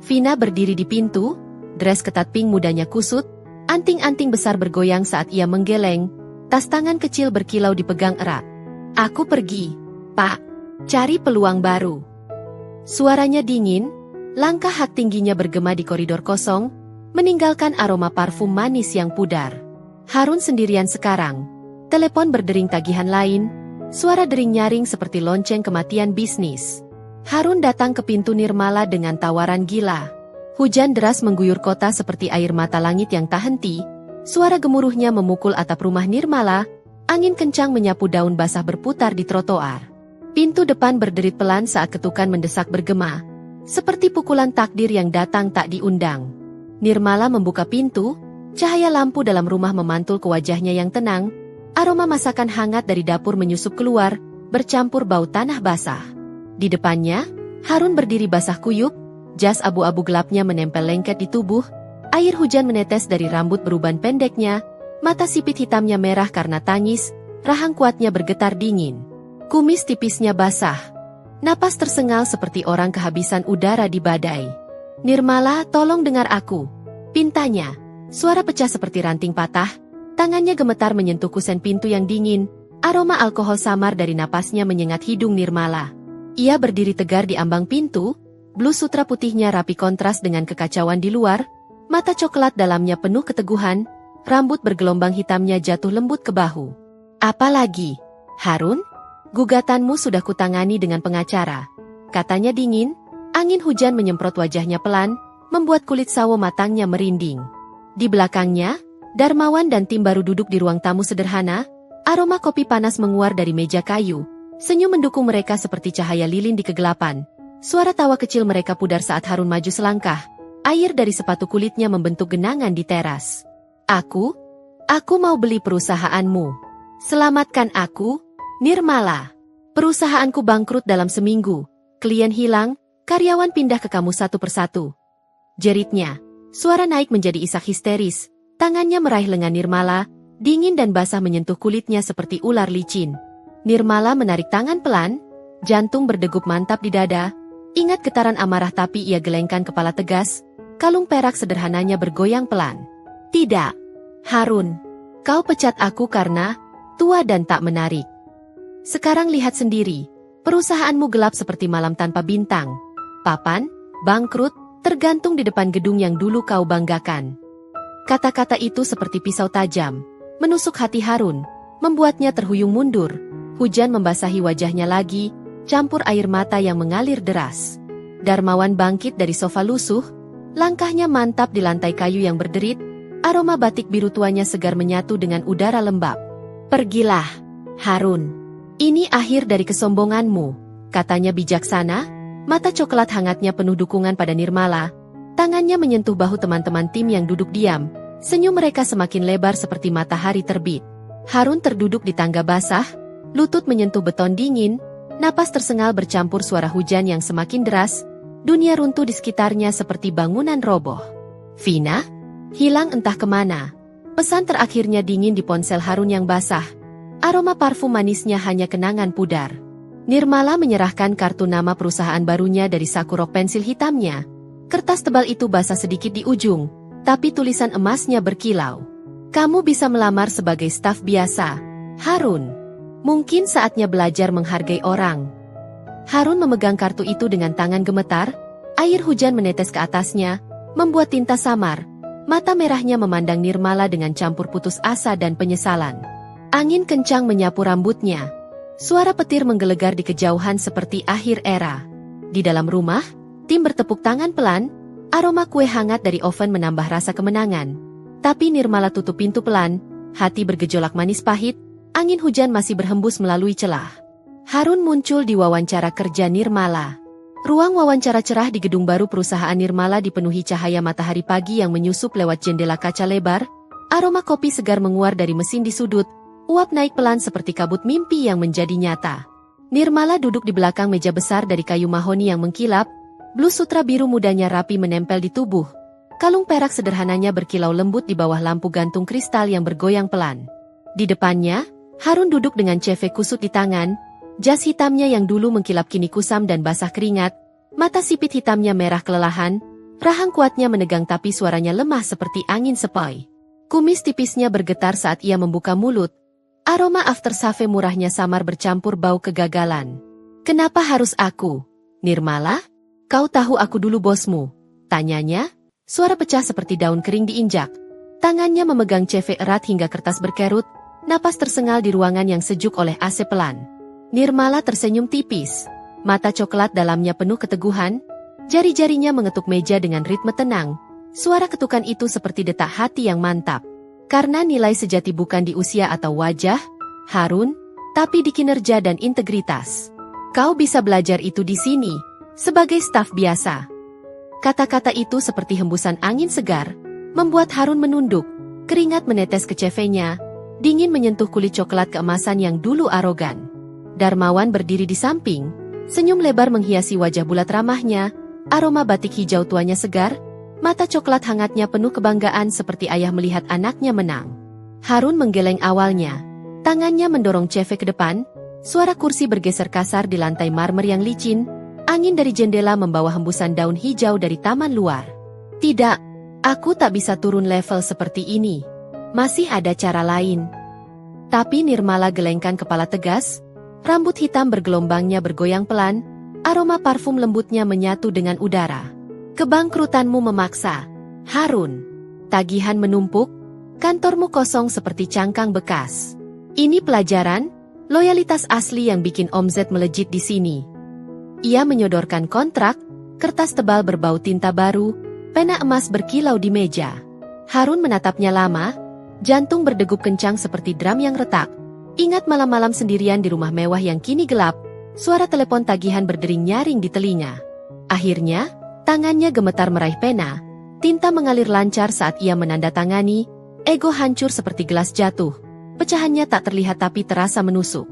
S1: Vina berdiri di pintu, dress ketat pink mudanya kusut, anting-anting besar bergoyang saat ia menggeleng, tas tangan kecil berkilau dipegang erat. Aku pergi, Pak. Cari peluang baru. Suaranya dingin, langkah hak tingginya bergema di koridor kosong, meninggalkan aroma parfum manis yang pudar. Harun sendirian sekarang. Telepon berdering tagihan lain, suara dering nyaring seperti lonceng kematian bisnis. Harun datang ke pintu Nirmala dengan tawaran gila. Hujan deras mengguyur kota seperti air mata langit yang tak henti, suara gemuruhnya memukul atap rumah Nirmala, angin kencang menyapu daun basah berputar di trotoar. Pintu depan berderit pelan saat ketukan mendesak bergema, seperti pukulan takdir yang datang tak diundang. Nirmala membuka pintu, cahaya lampu dalam rumah memantul ke wajahnya yang tenang, aroma masakan hangat dari dapur menyusup keluar, bercampur bau tanah basah. Di depannya, Harun berdiri basah kuyup, jas abu-abu gelapnya menempel lengket di tubuh, air hujan menetes dari rambut beruban pendeknya, mata sipit hitamnya merah karena tangis, rahang kuatnya bergetar dingin. Kumis tipisnya basah. Napas tersengal seperti orang kehabisan udara di badai. Nirmala, tolong dengar aku. Pintanya. Suara pecah seperti ranting patah. Tangannya gemetar menyentuh kusen pintu yang dingin, aroma alkohol samar dari napasnya menyengat hidung Nirmala. Ia berdiri tegar di ambang pintu, blus sutra putihnya rapi kontras dengan kekacauan di luar, mata coklat dalamnya penuh keteguhan, rambut bergelombang hitamnya jatuh lembut ke bahu. Apalagi, Harun? Gugatanmu sudah kutangani dengan pengacara. Katanya dingin, angin hujan menyemprot wajahnya pelan, membuat kulit sawo matangnya merinding. Di belakangnya, Darmawan dan tim baru duduk di ruang tamu sederhana, aroma kopi panas menguar dari meja kayu, senyum mendukung mereka seperti cahaya lilin di kegelapan. Suara tawa kecil mereka pudar saat Harun maju selangkah, air dari sepatu kulitnya membentuk genangan di teras. Aku mau beli perusahaanmu. Selamatkan aku, Nirmala. Perusahaanku bangkrut dalam seminggu, klien hilang, karyawan pindah ke kamu satu persatu. Jeritnya, suara naik menjadi isak histeris. Tangannya meraih lengan Nirmala, dingin dan basah menyentuh kulitnya seperti ular licin. Nirmala menarik tangan pelan, jantung berdegup mantap di dada, ingat getaran amarah tapi ia gelengkan kepala tegas, kalung perak sederhananya bergoyang pelan. Tidak, Harun, kau pecat aku karena tua dan tak menarik. Sekarang lihat sendiri, perusahaanmu gelap seperti malam tanpa bintang. Papan, bangkrut, tergantung di depan gedung yang dulu kau banggakan. Kata-kata itu seperti pisau tajam, menusuk hati Harun, membuatnya terhuyung mundur. Hujan membasahi wajahnya lagi, campur air mata yang mengalir deras. Darmawan bangkit dari sofa lusuh, langkahnya mantap di lantai kayu yang berderit, aroma batik biru tuanya segar menyatu dengan udara lembab. Pergilah, Harun. Ini akhir dari kesombonganmu, katanya bijaksana, mata coklat hangatnya penuh dukungan pada Nirmala. Tangannya menyentuh bahu teman-teman tim yang duduk diam, senyum mereka semakin lebar seperti matahari terbit. Harun terduduk di tangga basah, lutut menyentuh beton dingin, napas tersengal bercampur suara hujan yang semakin deras, dunia runtuh di sekitarnya seperti bangunan roboh. Vina? Hilang entah kemana. Pesan terakhirnya dingin di ponsel Harun yang basah. Aroma parfum manisnya hanya kenangan pudar. Nirmala menyerahkan kartu nama perusahaan barunya dari saku rok pensil hitamnya. Kertas tebal itu basah sedikit di ujung, tapi tulisan emasnya berkilau. Kamu bisa melamar sebagai staf biasa, Harun. Mungkin saatnya belajar menghargai orang. Harun memegang kartu itu dengan tangan gemetar, air hujan menetes ke atasnya, membuat tinta samar. Mata merahnya memandang Nirmala dengan campur putus asa dan penyesalan. Angin kencang menyapu rambutnya. Suara petir menggelegar di kejauhan seperti akhir era. Di dalam rumah, tim bertepuk tangan pelan, aroma kue hangat dari oven menambah rasa kemenangan. Tapi Nirmala tutup pintu pelan, hati bergejolak manis pahit, angin hujan masih berhembus melalui celah. Harun muncul di wawancara kerja Nirmala. Ruang wawancara cerah di gedung baru perusahaan Nirmala dipenuhi cahaya matahari pagi yang menyusup lewat jendela kaca lebar, Aroma kopi segar menguar dari mesin di sudut, uap naik pelan seperti kabut mimpi yang menjadi nyata. Nirmala duduk di belakang meja besar dari kayu mahoni yang mengkilap, blus sutra biru mudanya rapi menempel di tubuh. Kalung perak sederhananya berkilau lembut di bawah lampu gantung kristal yang bergoyang pelan. Di depannya, Harun duduk dengan CV kusut di tangan, jas hitamnya yang dulu mengkilap kini kusam dan basah keringat, mata sipit hitamnya merah kelelahan, rahang kuatnya menegang tapi suaranya lemah seperti angin sepoi. Kumis tipisnya bergetar saat ia membuka mulut. Aroma aftershave murahnya samar bercampur bau kegagalan. Kenapa harus aku? Nirmala? Kau tahu aku dulu bosmu? Tanyanya. Suara pecah seperti daun kering diinjak. Tangannya memegang CV erat hingga kertas berkerut. Napas tersengal di ruangan yang sejuk oleh AC pelan. Nirmala tersenyum tipis. Mata coklat dalamnya penuh keteguhan. Jari-jarinya mengetuk meja dengan ritme tenang. Suara ketukan itu seperti detak hati yang mantap. Karena nilai sejati bukan di usia atau wajah, Harun, tapi di kinerja dan integritas. Kau bisa belajar itu di sini, sebagai staf biasa. Kata-kata itu seperti hembusan angin segar, membuat Harun menunduk, keringat menetes ke CV-nya, dingin menyentuh kulit coklat keemasan yang dulu arogan. Darmawan berdiri di samping, senyum lebar menghiasi wajah bulat ramahnya, aroma batik hijau tuanya segar, mata coklat hangatnya penuh kebanggaan seperti ayah melihat anaknya menang. Harun menggeleng awalnya. Tangannya mendorong CV ke depan, suara kursi bergeser kasar di lantai marmer yang licin, angin dari jendela membawa hembusan daun hijau dari taman luar. Tidak, aku tak bisa turun level seperti ini. Masih ada cara lain. Tapi Nirmala gelengkan kepala tegas, rambut hitam bergelombangnya bergoyang pelan, aroma parfum lembutnya menyatu dengan udara. Kebangkrutanmu memaksa, Harun. Tagihan menumpuk, kantormu kosong seperti cangkang bekas. Ini pelajaran, loyalitas asli yang bikin omzet melejit di sini. Ia menyodorkan kontrak, kertas tebal berbau tinta baru, pena emas berkilau di meja. Harun menatapnya lama, jantung berdegup kencang seperti drum yang retak. Ingat malam-malam sendirian di rumah mewah yang kini gelap, suara telepon tagihan berdering nyaring di telinga. Akhirnya, tangannya gemetar meraih pena, tinta mengalir lancar saat ia menandatangani, ego hancur seperti gelas jatuh, pecahannya tak terlihat tapi terasa menusuk.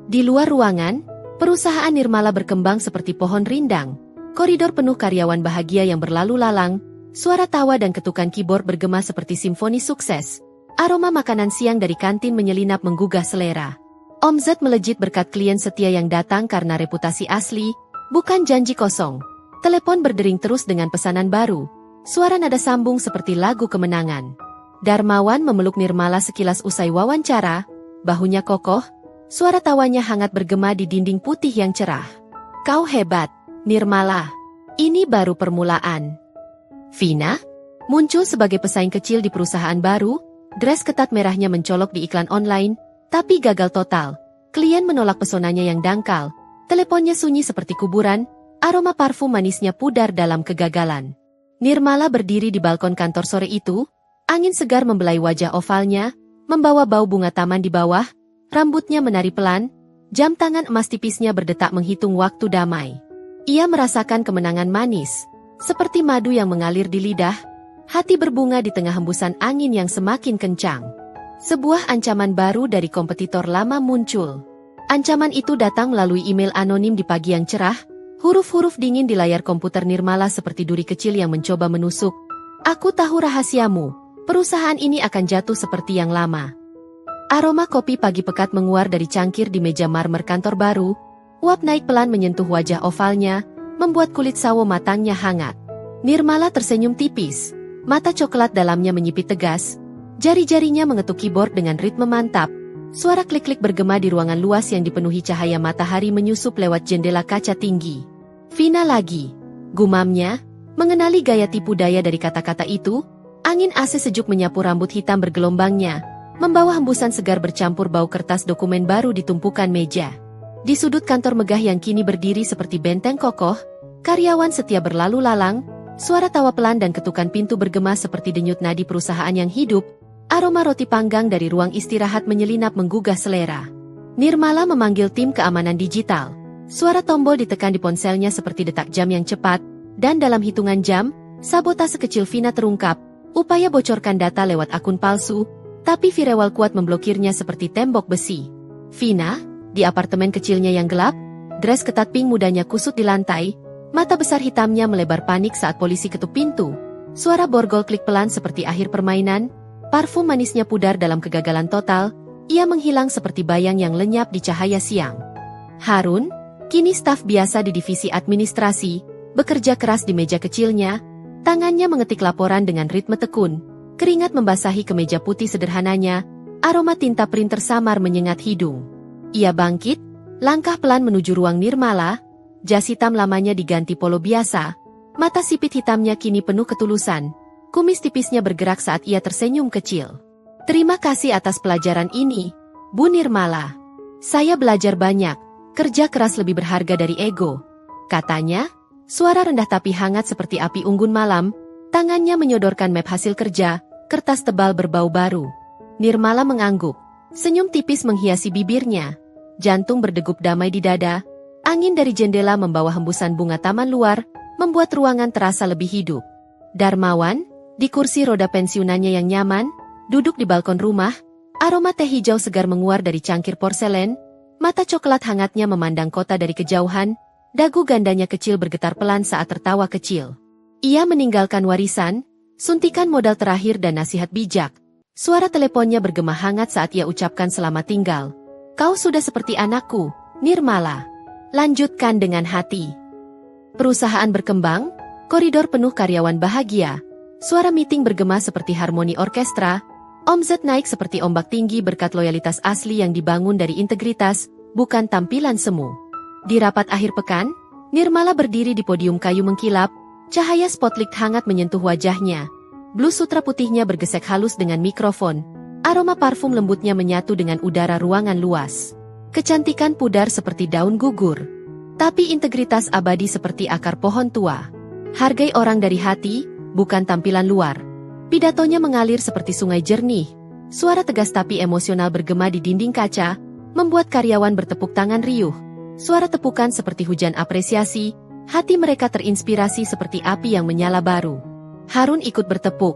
S1: Di luar ruangan, perusahaan Nirmala berkembang seperti pohon rindang, koridor penuh karyawan bahagia yang berlalu lalang, suara tawa dan ketukan keyboard bergema seperti simfoni sukses, aroma makanan siang dari kantin menyelinap menggugah selera. Omzet melejit berkat klien setia yang datang karena reputasi asli, bukan janji kosong. Telepon berdering terus dengan pesanan baru. Suara nada sambung seperti lagu kemenangan. Darmawan memeluk Nirmala sekilas usai wawancara, bahunya kokoh, suara tawanya hangat bergema di dinding putih yang cerah. Kau hebat, Nirmala. Ini baru permulaan. Vina muncul sebagai pesaing kecil di perusahaan baru, dress ketat merahnya mencolok di iklan online, tapi gagal total. Klien menolak pesonanya yang dangkal, teleponnya sunyi seperti kuburan, aroma parfum manisnya pudar dalam kegagalan. Nirmala berdiri di balkon kantor sore itu, angin segar membelai wajah ovalnya, membawa bau bunga taman di bawah, rambutnya menari pelan, jam tangan emas tipisnya berdetak menghitung waktu damai. Ia merasakan kemenangan manis, seperti madu yang mengalir di lidah, hati berbunga di tengah hembusan angin yang semakin kencang. Sebuah ancaman baru dari kompetitor lama muncul. Ancaman itu datang melalui email anonim di pagi yang cerah, huruf-huruf dingin di layar komputer Nirmala seperti duri kecil yang mencoba menusuk. Aku tahu rahasiamu, perusahaan ini akan jatuh seperti yang lama. Aroma kopi pagi pekat menguar dari cangkir di meja marmer kantor baru, uap naik pelan menyentuh wajah ovalnya, membuat kulit sawo matangnya hangat. Nirmala tersenyum tipis, mata coklat dalamnya menyipit tegas, jari-jarinya mengetuk keyboard dengan ritme mantap. Suara klik-klik bergema di ruangan luas yang dipenuhi cahaya matahari menyusup lewat jendela kaca tinggi. Vina lagi, gumamnya, mengenali gaya tipu daya dari kata-kata itu, angin AC sejuk menyapu rambut hitam bergelombangnya, membawa hembusan segar bercampur bau kertas dokumen baru di tumpukan meja. Di sudut kantor megah yang kini berdiri seperti benteng kokoh, karyawan setia berlalu lalang, suara tawa pelan dan ketukan pintu bergema seperti denyut nadi perusahaan yang hidup. Aroma roti panggang dari ruang istirahat menyelinap menggugah selera. Nirmala memanggil tim keamanan digital. Suara tombol ditekan di ponselnya seperti detak jam yang cepat, dan dalam hitungan jam, sabotase kecil Vina terungkap. Upaya bocorkan data lewat akun palsu, tapi firewall kuat memblokirnya seperti tembok besi. Vina, di apartemen kecilnya yang gelap, dress ketat pink mudanya kusut di lantai, mata besar hitamnya melebar panik saat polisi ketuk pintu. Suara borgol klik pelan seperti akhir permainan, parfum manisnya pudar dalam kegagalan total, ia menghilang seperti bayang yang lenyap di cahaya siang. Harun, kini staf biasa di divisi administrasi, bekerja keras di meja kecilnya, tangannya mengetik laporan dengan ritme tekun, keringat membasahi kemeja putih sederhananya, aroma tinta printer samar menyengat hidung. Ia bangkit, langkah pelan menuju ruang Nirmala, jas hitam lamanya diganti polo biasa, mata sipit hitamnya kini penuh ketulusan, kumis tipisnya bergerak saat ia tersenyum kecil. Terima kasih atas pelajaran ini, Bu Nirmala. Saya belajar banyak, kerja keras lebih berharga dari ego, katanya. Suara rendah tapi hangat seperti api unggun malam, tangannya menyodorkan map hasil kerja, kertas tebal berbau baru. Nirmala mengangguk, senyum tipis menghiasi bibirnya, jantung berdegup damai di dada, angin dari jendela membawa hembusan bunga taman luar, membuat ruangan terasa lebih hidup. Darmawan, di kursi roda pensiunannya yang nyaman, duduk di balkon rumah, aroma teh hijau segar menguar dari cangkir porselen, mata coklat hangatnya memandang kota dari kejauhan, dagu gandanya kecil bergetar pelan saat tertawa kecil. Ia meninggalkan warisan, suntikan modal terakhir dan nasihat bijak. Suara teleponnya bergema hangat saat ia ucapkan selamat tinggal. Kau sudah seperti anakku, Nirmala. Lanjutkan dengan hati. Perusahaan berkembang, koridor penuh karyawan bahagia. Suara meeting bergema seperti harmoni orkestra, omzet naik seperti ombak tinggi berkat loyalitas asli yang dibangun dari integritas, bukan tampilan semu. Di rapat akhir pekan, Nirmala berdiri di podium kayu mengkilap, cahaya spotlight hangat menyentuh wajahnya. Blus sutra putihnya bergesek halus dengan mikrofon, aroma parfum lembutnya menyatu dengan udara ruangan luas. Kecantikan pudar seperti daun gugur, tapi integritas abadi seperti akar pohon tua. Hargai orang dari hati, bukan tampilan luar. Pidatonya mengalir seperti sungai jernih, suara tegas tapi emosional bergema di dinding kaca, membuat karyawan bertepuk tangan riuh. Suara tepukan seperti hujan apresiasi, hati mereka terinspirasi seperti api yang menyala baru. Harun ikut bertepuk,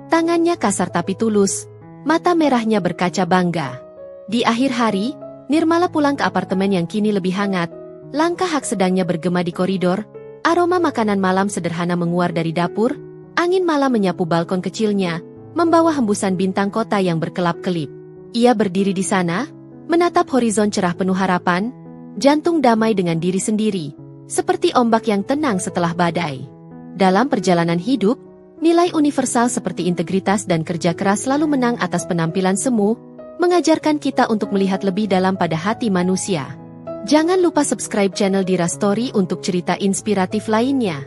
S1: tangannya kasar tapi tulus, mata merahnya berkaca bangga. Di akhir hari, Nirmala pulang ke apartemen yang kini lebih hangat, langkah hak sedangnya bergema di koridor, aroma makanan malam sederhana menguar dari dapur, angin malam menyapu balkon kecilnya, membawa hembusan bintang kota yang berkelap-kelip. Ia berdiri di sana, menatap horizon cerah penuh harapan, jantung damai dengan diri sendiri, seperti ombak yang tenang setelah badai. Dalam perjalanan hidup, nilai universal seperti integritas dan kerja keras selalu menang atas penampilan semu, mengajarkan kita untuk melihat lebih dalam pada hati manusia. Jangan lupa subscribe channel Dira Story untuk cerita inspiratif lainnya.